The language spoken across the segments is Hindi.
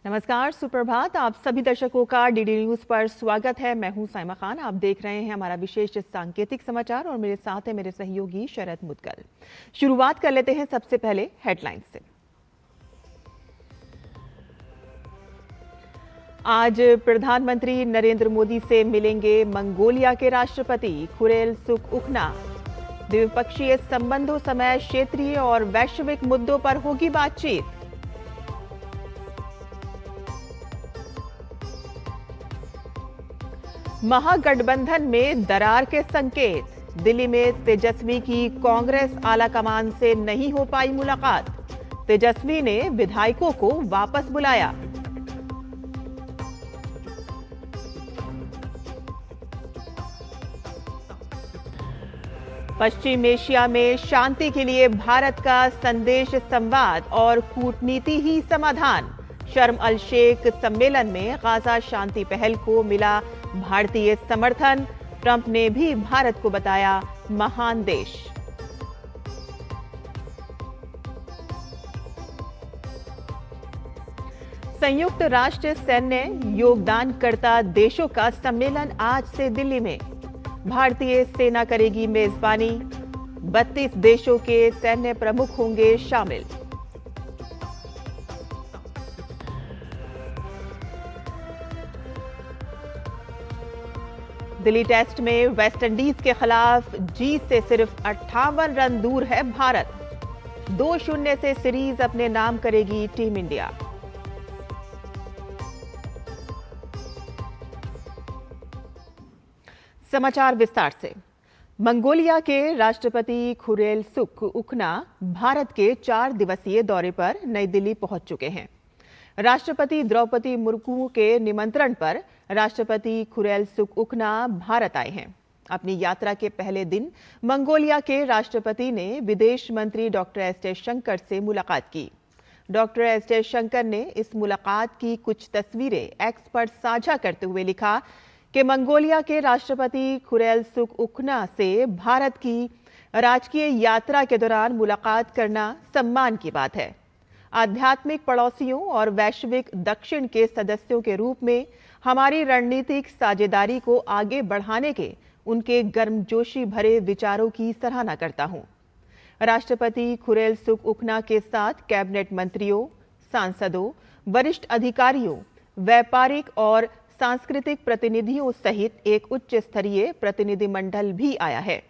नमस्कार, सुप्रभात। आप सभी दर्शकों का डीडी न्यूज पर स्वागत है। मैं हूं साइमा खान। आप देख रहे हैं हमारा विशेष सांकेतिक समाचार और मेरे साथ है मेरे सहयोगी शरद मुदगल। शुरुआत कर लेते हैं सबसे पहले हेडलाइंस से। आज प्रधानमंत्री नरेंद्र मोदी से मिलेंगे मंगोलिया के राष्ट्रपति खुरेलसुख-उखना। द्विपक्षीय संबंधों समेत क्षेत्रीय और वैश्विक मुद्दों पर होगी बातचीत। महागठबंधन में दरार के संकेत। दिल्ली में तेजस्वी की कांग्रेस आलाकमान से नहीं हो पाई मुलाकात। तेजस्वी ने विधायकों को वापस बुलाया। पश्चिम एशिया में शांति के लिए भारत का संदेश, संवाद और कूटनीति ही समाधान। शर्म अल शेख सम्मेलन में गाजा शांति पहल को मिला भारतीय समर्थन। ट्रंप ने भी भारत को बताया महान देश। संयुक्त राष्ट्र सैन्य योगदानकर्ता देशों का सम्मेलन आज से दिल्ली में। भारतीय सेना करेगी मेजबानी। 32 देशों के सैन्य प्रमुख होंगे शामिल। दिल्ली टेस्ट में वेस्टइंडीज के खिलाफ जीत से सिर्फ 58 रन दूर है भारत। 2-0 से सीरीज अपने नाम करेगी टीम इंडिया। समाचार विस्तार से। मंगोलिया के राष्ट्रपति खुरेलसुख-उखना भारत के 4 दिवसीय दौरे पर नई दिल्ली पहुंच चुके हैं। राष्ट्रपति द्रौपदी मुर्मू के निमंत्रण पर राष्ट्रपति खुरेलसुख-उखना भारत आए हैं। अपनी यात्रा के पहले दिन मंगोलिया के राष्ट्रपति ने विदेश मंत्री डॉक्टर एस जयशंकर से मुलाकात की। डॉक्टर एस जयशंकर ने इस मुलाकात की कुछ तस्वीरें एक्स पर साझा करते हुए लिखा कि मंगोलिया के राष्ट्रपति खुरेलसुख-उखना से भारत की राजकीय यात्रा के दौरान मुलाकात करना सम्मान की बात है। आध्यात्मिक पड़ोसियों और वैश्विक दक्षिण के सदस्यों के रूप में हमारी रणनीतिक साझेदारी को आगे बढ़ाने के उनके गर्मजोशी भरे विचारों की सराहना करता हूं। राष्ट्रपति खुरेलसुख-उखना के साथ कैबिनेट मंत्रियों, सांसदों, वरिष्ठ अधिकारियों, व्यापारिक और सांस्कृतिक प्रतिनिधियों सहित एक उच्च स्तरीय प्रतिनिधिमंडल भी आया है।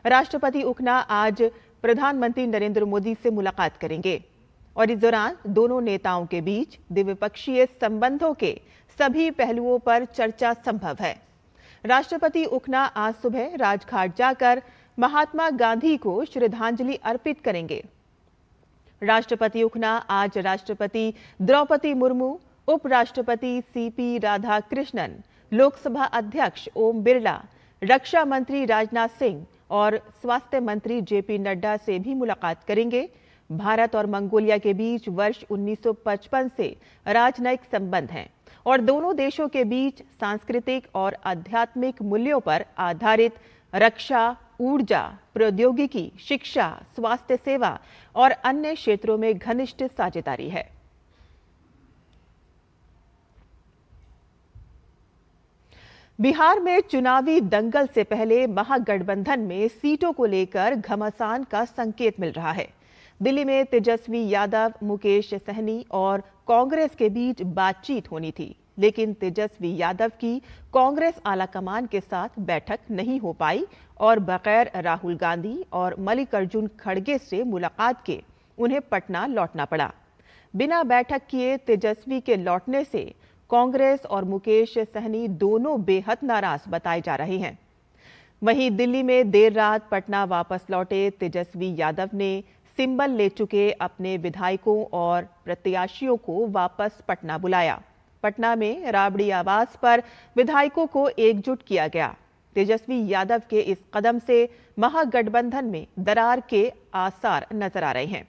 राष्ट्रपति उखना आज प्रधानमंत्री नरेंद्र मोदी से मुलाकात करेंगे और इस दौरान दोनों नेताओं के बीच द्विपक्षीय संबंधों के सभी पहलुओं पर चर्चा संभव है। राष्ट्रपति उखना आज सुबह राजघाट जाकर महात्मा गांधी को श्रद्धांजलि अर्पित करेंगे। राष्ट्रपति उखना आज राष्ट्रपति द्रौपदी मुर्मू, उपराष्ट्रपति सीपी राधाकृष्णन, लोकसभा अध्यक्ष ओम बिरला, रक्षा मंत्री राजनाथ सिंह और स्वास्थ्य मंत्री जेपी नड्डा से भी मुलाकात करेंगे। भारत और मंगोलिया के बीच वर्ष 1955 से राजनयिक संबंध हैं और दोनों देशों के बीच सांस्कृतिक और आध्यात्मिक मूल्यों पर आधारित रक्षा, ऊर्जा, प्रौद्योगिकी, शिक्षा, स्वास्थ्य सेवा और अन्य क्षेत्रों में घनिष्ठ साझेदारी है। बिहार में चुनावी दंगल से पहले महागठबंधन में सीटों को लेकर घमासान का संकेत मिल रहा है। दिल्ली में तेजस्वी यादव, मुकेश सहनी और कांग्रेस के बीच बातचीत होनी थी, लेकिन तेजस्वी यादव की कांग्रेस आलाकमान के साथ बैठक नहीं हो पाई और बगैर राहुल गांधी और मल्लिकार्जुन खड़गे से मुलाकात के उन्हें पटना लौटना पड़ा। बिना बैठक किए तेजस्वी के लौटने से कांग्रेस और मुकेश सहनी दोनों बेहद नाराज बताए जा रहे हैं। वहीं दिल्ली में देर रात पटना वापस लौटे तेजस्वी यादव ने सिंबल ले चुके अपने विधायकों और प्रत्याशियों को वापस पटना बुलाया। पटना में राबड़ी आवास पर विधायकों को एकजुट किया गया। तेजस्वी यादव के इस कदम से महागठबंधन में दरार के आसार नजर आ रहे हैं।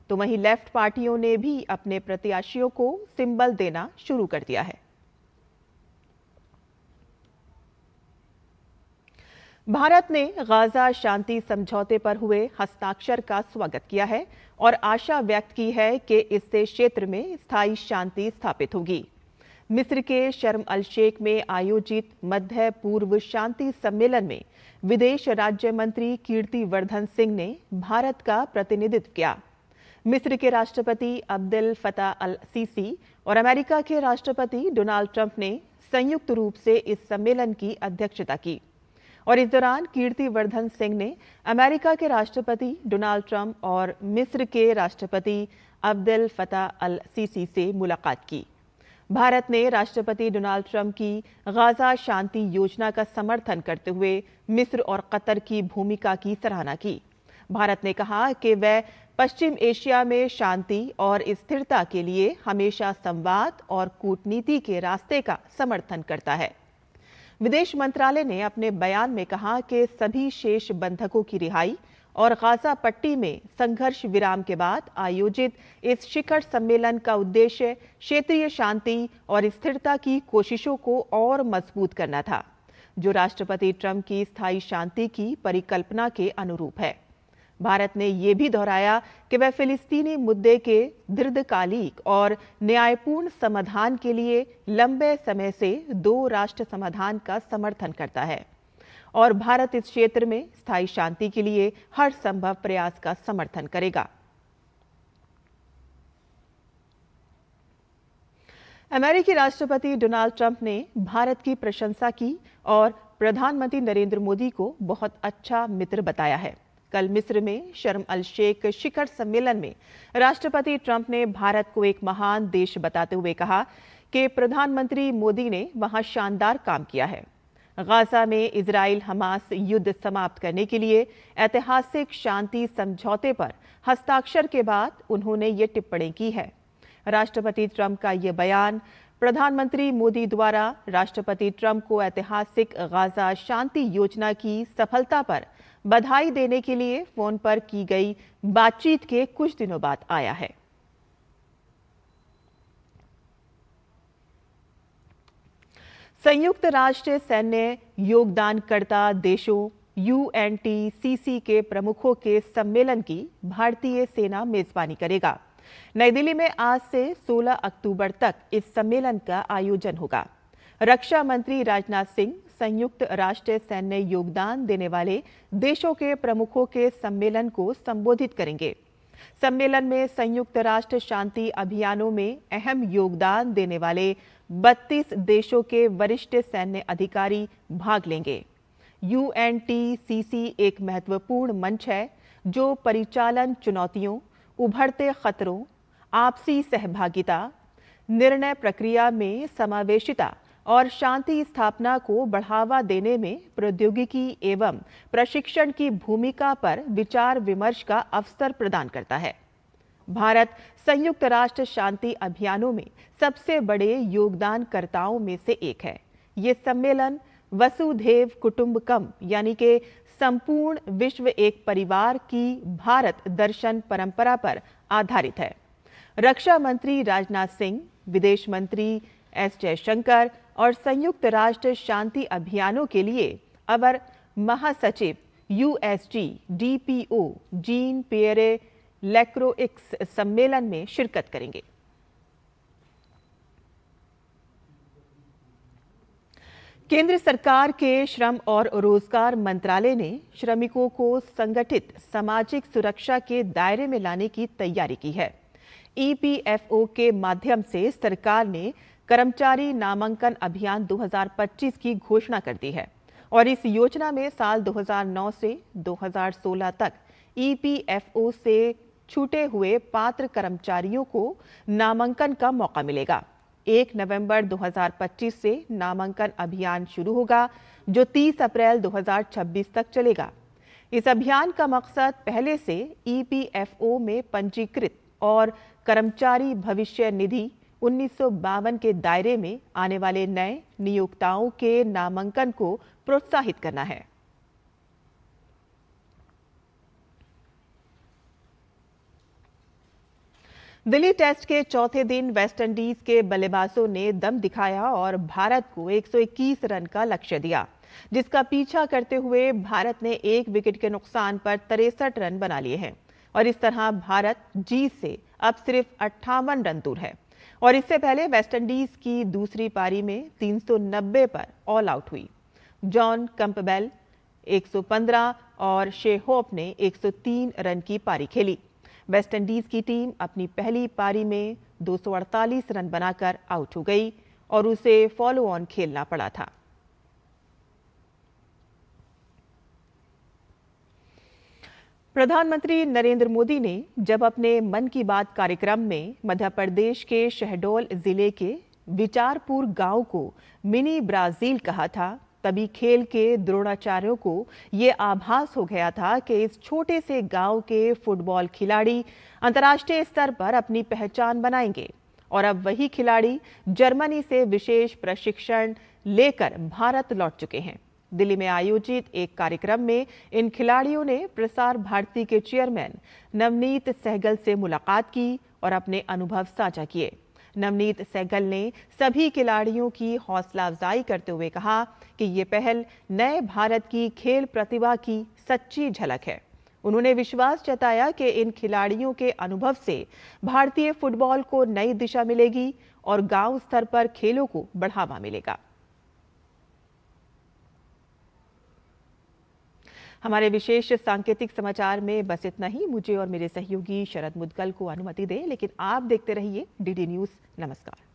तो वहीं लेफ्ट पार्टियों ने भी अपने प्रत्याशियों को सिंबल देना शुरू कर दिया है। भारत ने गाजा शांति समझौते पर हुए हस्ताक्षर का स्वागत किया है और आशा व्यक्त की है कि इससे क्षेत्र में स्थायी शांति स्थापित होगी। मिस्र के शर्म अल शेख में आयोजित मध्य पूर्व शांति सम्मेलन में विदेश राज्य मंत्री कीर्तिवर्धन सिंह ने भारत का प्रतिनिधित्व किया। मिस्र के राष्ट्रपति अब्देल फताह अल सीसी और अमेरिका के राष्ट्रपति डोनाल्ड ट्रंप ने संयुक्त रूप से इस सम्मेलन की अध्यक्षता की और इस दौरान कीर्तिवर्धन सिंह ने अमेरिका के राष्ट्रपति डोनाल्ड ट्रंप और मिस्र के राष्ट्रपति अब्देल फताह अल सीसी से मुलाकात की। भारत ने राष्ट्रपति डोनाल्ड ट्रंप की गाजा शांति योजना का समर्थन करते हुए मिस्र और कतर की भूमिका की सराहना की। भारत ने कहा कि वह पश्चिम एशिया में शांति और स्थिरता के लिए हमेशा संवाद और कूटनीति के रास्ते का समर्थन करता है। विदेश मंत्रालय ने अपने बयान में कहा कि सभी शेष बंधकों की रिहाई और गाजा पट्टी में संघर्ष विराम के बाद आयोजित इस शिखर सम्मेलन का उद्देश्य क्षेत्रीय शांति और स्थिरता की कोशिशों को और मजबूत करना था, जो राष्ट्रपति ट्रंप की स्थायी शांति की परिकल्पना के अनुरूप है। भारत ने यह भी दोहराया कि वह फिलिस्तीनी मुद्दे के दीर्घकालिक और न्यायपूर्ण समाधान के लिए लंबे समय से दो राष्ट्र समाधान का समर्थन करता है और भारत इस क्षेत्र में स्थायी शांति के लिए हर संभव प्रयास का समर्थन करेगा। अमेरिकी राष्ट्रपति डोनाल्ड ट्रंप ने भारत की प्रशंसा की और प्रधानमंत्री नरेंद्र मोदी को बहुत अच्छा मित्र बताया है। कल मिस्र में शर्म अल शेख शिखर सम्मेलन में राष्ट्रपति ट्रंप ने भारत को एक महान देश बताते हुए कहा कि प्रधानमंत्री मोदी ने वहां शानदार काम किया है। गाजा में इजराइल हमास युद्ध समाप्त करने के लिए ऐतिहासिक शांति समझौते पर हस्ताक्षर के बाद उन्होंने ये टिप्पणी की है। राष्ट्रपति ट्रंप का ये बयान प्रधानमंत्री मोदी द्वारा राष्ट्रपति ट्रंप को ऐतिहासिक गाजा शांति योजना की सफलता पर बधाई देने के लिए फोन पर की गई बातचीत के कुछ दिनों बाद आया है। संयुक्त राष्ट्र सैन्य योगदानकर्ता देशों UNTCC के प्रमुखों के सम्मेलन की भारतीय सेना मेजबानी करेगा। नई दिल्ली में आज से 16 अक्टूबर तक इस सम्मेलन का आयोजन होगा। रक्षा मंत्री राजनाथ सिंह संयुक्त राष्ट्र सैन्य योगदान देने वाले देशों के प्रमुखों के सम्मेलन को संबोधित करेंगे। सम्मेलन में संयुक्त राष्ट्र शांति अभियानों में अहम योगदान देने वाले 32 देशों के वरिष्ठ सैन्य अधिकारी भाग लेंगे। UNTCC एक महत्वपूर्ण मंच है जो परिचालन चुनौतियों, उभरते खतरों, आपसी सहभागिता, निर्णय प्रक्रिया में समावेशिता और शांति स्थापना को बढ़ावा देने में प्रौद्योगिकी एवं प्रशिक्षण की भूमिका पर विचार विमर्श का अवसर प्रदान करता है। भारत संयुक्त राष्ट्र शांति अभियानों में सबसे बड़े योगदानकर्ताओं में से एक है। ये सम्मेलन वसुधैव कुटुंबकम यानी कि संपूर्ण विश्व एक परिवार की भारत दर्शन परंपरा पर आधारित है। रक्षा मंत्री राजनाथ सिंह, विदेश मंत्री S जयशंकर और संयुक्त राष्ट्र शांति अभियानों के लिए अवर महासचिव USG DPO जीन पियरे लेक्रोइक्स सम्मेलन में शिरकत करेंगे। केंद्र सरकार के श्रम और रोजगार मंत्रालय ने श्रमिकों को संगठित सामाजिक सुरक्षा के दायरे में लाने की तैयारी की है। EPFO के माध्यम से सरकार ने कर्मचारी नामांकन अभियान 2025 की घोषणा कर दी है और इस योजना में साल 2009 से 2016 तक EPFO से छूटे हुए पात्र कर्मचारियों को नामांकन का मौका मिलेगा। 1 नवंबर 2025 से नामांकन अभियान शुरू होगा जो 30 अप्रैल 2026 तक चलेगा। इस अभियान का मकसद पहले से EPFO में पंजीकृत और कर्मचारी भविष्य निधि 1952 के दायरे में आने वाले नए नियोक्ताओं के नामांकन को प्रोत्साहित करना है। दिल्ली टेस्ट के चौथे दिन वेस्टइंडीज के बल्लेबाजों ने दम दिखाया और भारत को 121 रन का लक्ष्य दिया। जिसका पीछा करते हुए भारत ने 1 विकेट के नुकसान पर 63 रन बना लिए हैं और इस तरह भारत जीत से अब सिर्फ 58 रन दूर है। और इससे पहले वेस्टइंडीज की दूसरी पारी में 390 पर ऑल आउट हुई। जॉन कैंपबेल 115 और शे होप ने 103 रन की पारी खेली। वेस्टइंडीज की टीम अपनी पहली पारी में 248 रन बनाकर आउट हो गई और उसे फॉलो ऑन खेलना पड़ा था। प्रधानमंत्री नरेंद्र मोदी ने जब अपने मन की बात कार्यक्रम में मध्य प्रदेश के शहडोल जिले के विचारपुर गांव को मिनी ब्राजील कहा था, तभी खेल के द्रोणाचार्यों को ये आभास हो गया था कि इस छोटे से गांव के फुटबॉल खिलाड़ी अंतर्राष्ट्रीय स्तर पर अपनी पहचान बनाएंगे। और अब वही खिलाड़ी जर्मनी से विशेष प्रशिक्षण लेकर भारत लौट चुके हैं। दिल्ली में आयोजित एक कार्यक्रम में इन खिलाड़ियों ने प्रसार भारती के चेयरमैन नवनीत सहगल से मुलाकात की और अपने अनुभव साझा किए। नवनीत सहगल ने सभी खिलाड़ियों की हौसला अफजाई करते हुए कहा कि ये पहल नए भारत की खेल प्रतिभा की सच्ची झलक है। उन्होंने विश्वास जताया कि इन खिलाड़ियों के अनुभव से भारतीय फुटबॉल को नई दिशा मिलेगी और गांव स्तर पर खेलों को बढ़ावा मिलेगा। हमारे विशेष सांकेतिक समाचार में बस इतना ही। मुझे और मेरे सहयोगी शरद मुदगल को अनुमति दें, लेकिन आप देखते रहिए डीडी न्यूज़। नमस्कार।